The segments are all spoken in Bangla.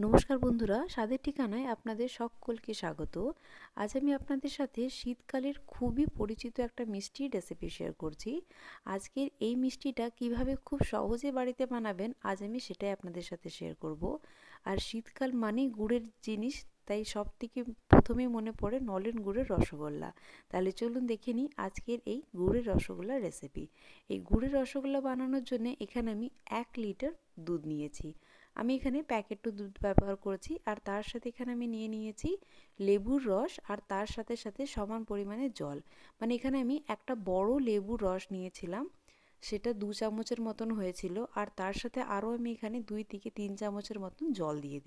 নমস্কার বন্ধুরা, স্বাদের ঠিকানায় আপনাদের সকলকে স্বাগত। আজ আমি আপনাদের সাথে শীতকালের খুবই পরিচিত একটা মিষ্টির রেসিপি শেয়ার করছি। আজকের এই মিষ্টিটা কিভাবে খুব সহজে বাড়িতে বানাবেন আজ আমি সেটাই আপনাদের সাথে শেয়ার করব। আর শীতকাল মানেই গুড়ের জিনিস, তাই সব থেকে প্রথমেই মনে পড়ে নলেন গুড়ের রসগোল্লা। তাহলে চলুন দেখে নিই আজকের এই গুড়ের রসগোল্লার রেসিপি। এই গুড়ের রসগোল্লা বানানোর জন্য এখানে আমি 1 লিটার দুধ নিয়েছি। আমি এখানে প্যাকেট দুধ ব্যবহার করেছি, আর তার সাথে এখানে আমি নিয়েছি লেবুর রস, আর তার সাথে সাথে সমান পরিমাণে জল। মানে এখানে আমি একটা বড় লেবুর রস নিয়েছিলাম, সেটা 2 চামচের মতন হয়েছিল, আর তার সাথে আরও আমি এখানে 2 থেকে 3 চামচের মতন জল দিয়ে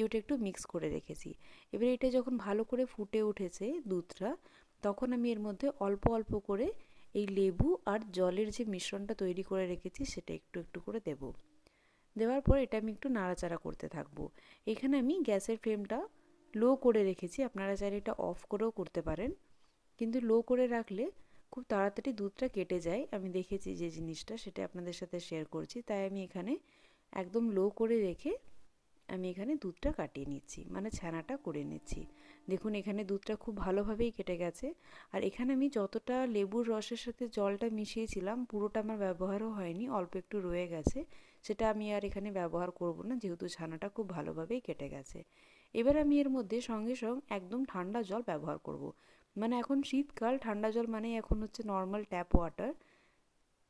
ওটা একটু মিক্স করে রেখেছি। এবারে এটা যখন ভালো করে ফুটে উঠেছে দুধটা, তখন আমি এর মধ্যে অল্প অল্প করে এই লেবু আর জলের যে মিশ্রণটা তৈরি করে রেখেছি সেটা একটু একটু করে দেবো। দেওয়ার পর এটা আমি একটু নাড়াচাড়া করতে থাকবো। এখানে আমি গ্যাসের ফ্লেমটা লো করে রেখেছি, আপনারা চাইলে এটা অফ করেও করতে পারেন, কিন্তু লো করে রাখলে খুব তাড়াতাড়ি দুধটা কেটে যায়। আমি দেখেছি যে জিনিসটা, সেটা আপনাদের সাথে শেয়ার করছি। তাই আমি এখানে একদম লো করে রেখে আমি এখানে দুধটা কাটিয়ে নিচ্ছি, মানে ছানাটা করে নিচ্ছি। দেখুন এখানে দুধটা খুব ভালোভাবেই কেটে গেছে। আর এখানে আমি যতটা লেবুর রসের সাথে জলটা মিশিয়েছিলাম পুরোটা আমার ব্যবহারও হয়নি, অল্প একটু রয়ে গেছে। সেটা আমি আর এখানে ব্যবহার করব না, যেহেতু ছানাটা খুব ভালোভাবেই কেটে গেছে। এবার আমি এর মধ্যে সঙ্গে সঙ্গে একদম ঠান্ডা জল ব্যবহার করব। মানে এখন শীতকাল, ঠান্ডা জল মানে এখন হচ্ছে নর্মাল ট্যাপ ওয়াটার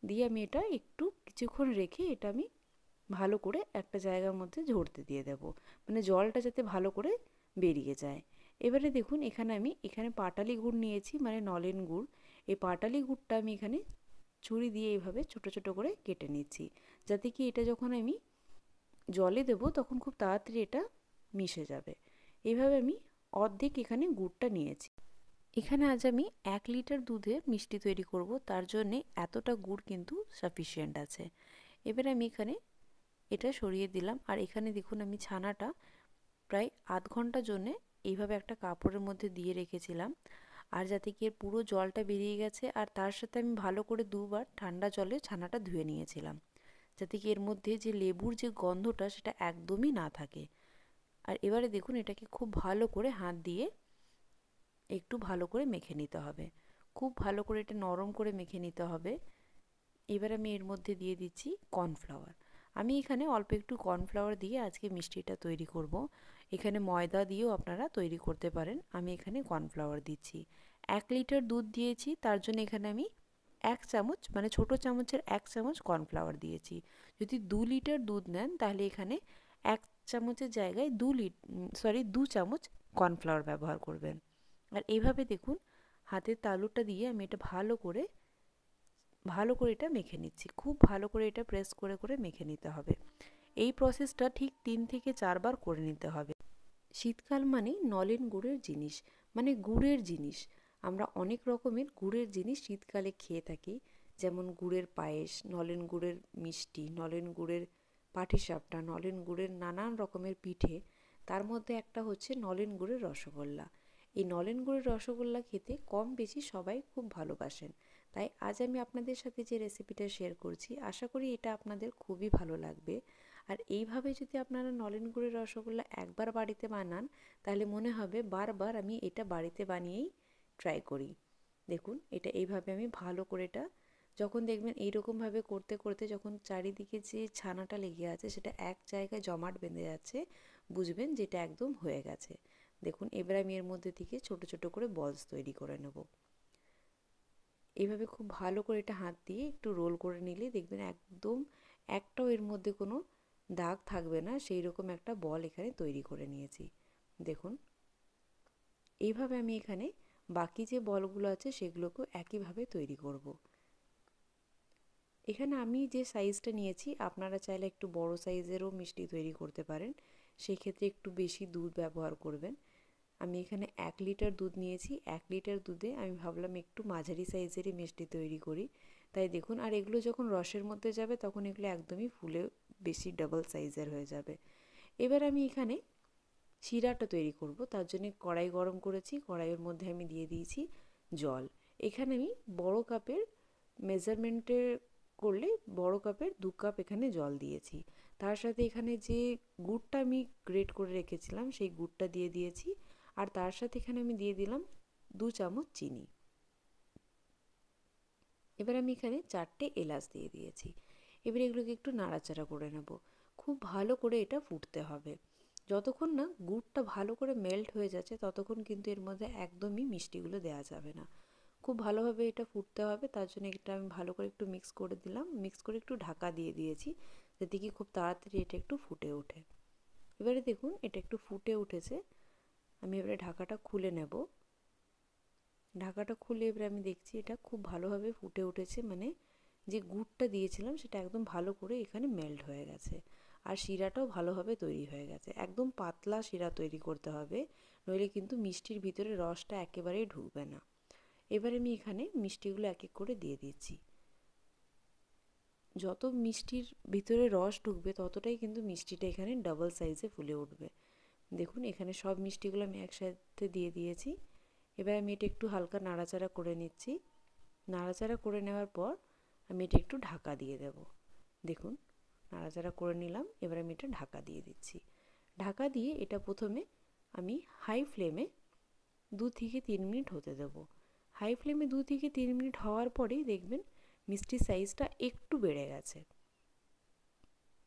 দিয়ে আমি এটা একটু কিছুক্ষণ রেখে এটা আমি ভালো করে একটা জায়গার মধ্যে ঝরতে দিয়ে দেব, মানে জলটা যাতে ভালো করে বেরিয়ে যায়। এবারে দেখুন এখানে পাটালি গুড় নিয়েছি, মানে নলেন গুড়। এই পাটালি গুড়টা আমি এখানে ছুরি দিয়ে এইভাবে ছোট ছোট করে কেটে নিচ্ছি, যাতে কি এটা যখন আমি জলে দেবো তখন খুব তাড়াতাড়ি এটা মিশে যাবে। এইভাবে আমি অর্ধেক এখানে গুড়টা নিয়েছি। এখানে আজ আমি 1 লিটার দুধের মিষ্টি তৈরি করব, তার জন্যে এতটা গুড় কিন্তু সাফিসিয়েন্ট আছে। এবারে আমি এখানে এটা সরিয়ে দিলাম, আর এখানে দেখুন আমি ছানাটা প্রায় আধ ঘন্টার জন্যে এইভাবে একটা কাপড়ের মধ্যে দিয়ে রেখেছিলাম। আর যাতে কি এর পুরো জলটা বেরিয়ে গেছে, আর তার সাথে আমি ভালো করে 2বার ঠান্ডা জলে ছানাটা ধুয়ে নিয়েছিলাম, যাতে কি এর মধ্যে যে লেবুর যে গন্ধটা সেটা একদমই না থাকে। আর এবারে দেখুন এটাকে খুব ভালো করে হাত দিয়ে একটু ভালো করে মেখে নিতে হবে, খুব ভালো করে এটা নরম করে মেখে নিতে হবে। এবার আমি এর মধ্যে দিয়ে দিচ্ছি কর্নফ্লাওয়ার। আমি এখানে অল্প একটু কর্নফ্লাওয়ার দিয়ে আজকে মিষ্টিটা তৈরি করব। এখানে ময়দা দিয়েও আপনারা তৈরি করতে পারেন, আমি এখানে কর্নফ্লাওয়ার দিচ্ছি। 1 লিটার দুধ দিয়েছি, তার জন্য এখানে আমি 1 চামচ, মানে ছোটো চামচের 1 চামচ কর্নফ্লাওয়ার দিয়েছি। যদি 2 লিটার দুধ নেন তাহলে এখানে 1 চামচের জায়গায় 2 চামচ কর্নফ্লাওয়ার ব্যবহার করবেন। আর এইভাবে দেখুন হাতের তালুটা দিয়ে আমি এটা ভালো করে এটা মেখে নিচ্ছি, খুব ভালো করে এটা প্রেস করে করে মেখে নিতে হবে। এই প্রসেসটা ঠিক 3 থেকে 4 বার করে নিতে হবে। শীতকাল মানেই নলেন গুড়ের জিনিস, মানে গুড়ের জিনিস। আমরা অনেক রকমের গুড়ের জিনিস শীতকালে খেয়ে থাকি, যেমন গুড়ের পায়েস, নলেন গুড়ের মিষ্টি, নলেন গুড়ের পাটিসাপটা, নলেন গুড়ের নানান রকমের পিঠে। তার মধ্যে একটা হচ্ছে নলেন গুড়ের রসগোল্লা। এই নলেন গুড়ের রসগোল্লা খেতে কম বেশি সবাই খুব ভালোবাসেন। তাই আজ আমি আপনাদের সাথে যে রেসিপিটা শেয়ার করছি, আশা করি এটা আপনাদের খুবই ভালো লাগবে। আর এইভাবে যদি আপনারা নলেন গুড়ের রসগোল্লা একবার বাড়িতে বানান, তাহলে মনে হবে বারবার আমি এটা বাড়িতে বানিয়েই ট্রাই করি। দেখুন এটা এইভাবে আমি ভালো করে এটা যখন দেখবেন এইরকমভাবে করতে করতে যখন চারিদিকে যে ছানাটা লেগে আছে সেটা এক জায়গায় জমাট বেঁধে যাচ্ছে, বুঝবেন যে এটা একদম হয়ে গেছে। দেখুন এবার আমি এর মধ্যে থেকে ছোট ছোট করে বলস তৈরি করে নেব। এইভাবে খুব ভালো করে এটা হাত দিয়ে একটু রোল করে নিলে দেখবেন একদম একটাও এর মধ্যে কোনো দাগ থাকবে না, সেই রকম একটা বল এখানে তৈরি করে নিয়েছি। দেখুন এইভাবে আমি এখানে বাকি যে বলগুলো আছে সেগুলোকেও একইভাবে তৈরি করব। এখানে আমি যে সাইজটা নিয়েছি, আপনারা চাইলে একটু বড় সাইজেরও মিষ্টি তৈরি করতে পারেন, সেই ক্ষেত্রে একটু বেশি দুধ ব্যবহার করবেন। আমি এখানে 1 লিটার দুধ নিয়েছি, 1 লিটার দুধে আমি ভাবলাম একটু মাঝারি সাইজেরই মিষ্টি তৈরি করি। তাই দেখুন, আর এগুলো যখন রসের মধ্যে যাবে তখন এগুলো একদমই ফুলে বেশি ডাবল সাইজের হয়ে যাবে। এবার আমি এখানে শিরাটা তৈরি করব, তার জন্য কড়াই গরম করেছি, কড়াইয়ের মধ্যে আমি দিয়ে দিয়েছি জল। এখানে আমি বড় কাপের মেজারমেন্টের করলে বড় কাপের 2 কাপ এখানে জল দিয়েছি। তার সাথে এখানে যে গুড়টা আমি গ্রেট করে রেখেছিলাম সেই গুড়টা দিয়ে দিয়েছি। আর তার সাথে এখানে আমি দিয়ে দিলাম 2 চামচ চিনি। এবার আমি এখানে 4টে এলাচ দিয়ে দিয়েছি। এবার এগুলোকে একটু নাড়াচাড়া করে নেব। খুব ভালো করে এটা ফুটতে হবে। যতক্ষণ না গুড়টা ভালো করে মেল্ট হয়ে যাচ্ছে ততক্ষণ কিন্তু এর মধ্যে একদমই মিষ্টিগুলো দেওয়া যাবে না। খুব ভালোভাবে এটা ফুটতে হবে, তার জন্য এটা আমি ভালো করে একটু মিক্স করে দিলাম। মিক্স করে একটু ঢাকা দিয়ে দিয়েছি যাতে কি খুব তাড়াতাড়ি এটা একটু ফুটে ওঠে। এবারে দেখুন এটা একটু ফুটে উঠেছে। আমি এবারে ঢাকাটা খুলে নেব। ঢাকাটা খুলে এবারে আমি দেখছি এটা খুব ভালোভাবে ফুটে উঠেছে, মানে যে গুড়টা দিয়েছিলাম সেটা একদম ভালো করে এখানে মেল্ট হয়ে গেছে। আর শিরাটাও ভালোভাবে তৈরি হয়ে গেছে। একদম পাতলা শিরা তৈরি করতে হবে, নইলে কিন্তু মিষ্টির ভিতরে রসটা একেবারেই ঢুকবে না। এবারে আমি এখানে মিষ্টিগুলো এক এক করে দিয়ে দিচ্ছি। যত মিষ্টির ভিতরে রস ঢুকবে ততটাই কিন্তু মিষ্টিটা এখানে ডাবল সাইজে ফুলে উঠবে। দেখুন এখানে সব মিষ্টিগুলো আমি একসাথে দিয়ে দিয়েছি। এবার আমি এটা একটু হালকা নাড়াচাড়া করে নিচ্ছি। নাড়াচাড়া করে নেওয়ার পর আমি এটা একটু ঢাকা দিয়ে দেব। দেখুন নাড়াচাড়া করে নিলাম। এবার আমি এটা ঢাকা দিয়ে দিচ্ছি। ঢাকা দিয়ে এটা প্রথমে আমি হাই ফ্লেমে 2 থেকে 3 মিনিট হতে দেব। হাই ফ্লেমে 2 থেকে 3 মিনিট হওয়ার পরেই দেখবেন মিষ্টির সাইজটা একটু বেড়ে গেছে।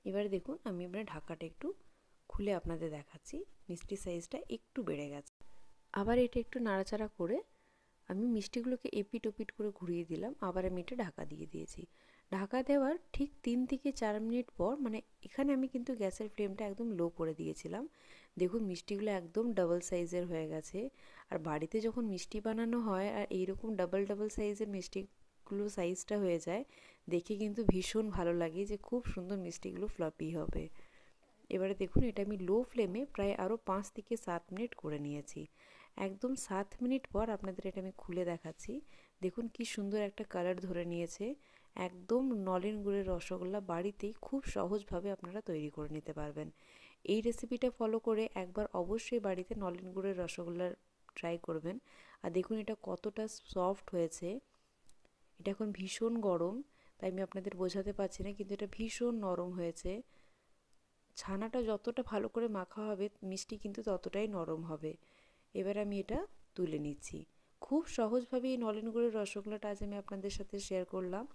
এবারে দেখুন আমি এবারে ঢাকাটা একটু খুলে আপনাদের দেখাচ্ছি। মিষ্টির সাইজটা একটু বেড়ে গেছে। আবার এটা একটু নাড়াচাড়া করে আমি মিষ্টিগুলোকে এপিট ওপিট করে ঘুরিয়ে দিলাম। আবার আমি এটা ঢাকা দিয়ে দিয়েছি। ঢাকা দেওয়ার ঠিক 3 থেকে 4 মিনিট পর, মানে এখানে আমি কিন্তু গ্যাসের ফ্লেমটা একদম লো করে দিয়েছিলাম। দেখুন মিষ্টিগুলো একদম ডাবল সাইজের হয়ে গেছে। আর বাড়িতে যখন মিষ্টি বানানো হয় আর এইরকম ডাবল ডাবল সাইজের মিষ্টিগুলো সাইজটা হয়ে যায়, দেখে কিন্তু ভীষণ ভালো লাগে যে খুব সুন্দর মিষ্টিগুলো ফ্লাফি হবে। এবারে দেখুন এটা আমি লো ফ্লেমে প্রায় আরও 5 থেকে 7 মিনিট করে নিয়েছি। একদম 7 মিনিট পর আপনাদের এটা আমি খুলে দেখাচ্ছি। দেখুন কি সুন্দর একটা কালার ধরে নিয়েছে। একদম নলেন গুড়ের রসগোল্লা বাড়িতেই খুব সহজভাবে আপনারা তৈরি করে নিতে পারবেন। এই রেসিপিটা ফলো করে একবার অবশ্যই বাড়িতে নলেন গুড়ের রসগোল্লা ট্রাই করবেন। আর দেখুন এটা কতটা সফট হয়েছে। এটা এখন ভীষণ গরম, তাই আমি আপনাদের বোঝাতে পারছি না, কিন্তু এটা ভীষণ নরম হয়েছে। ছানাটা যতটা ভালো করে মাখা হবে মিষ্টি কিন্তু ততটাই নরম হবে। এবার আমি এটা তুলে নিচ্ছি। খুব সহজভাবে এই নলেন গুড়ের রসগোল্লাটা আজ আমি আপনাদের সাথে শেয়ার করলাম।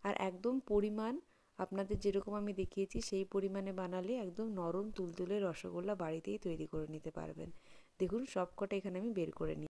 আর একদম পরিমাণ আপনাদের যেরকম আমি দেখিয়েছি সেই পরিমাণে বানালে একদম নরম তুলতুলে রসগোল্লা বাড়িতেই তৈরি করে নিতে পারবেন। দেখুন সবকটা এখানে আমি বের করে নিই।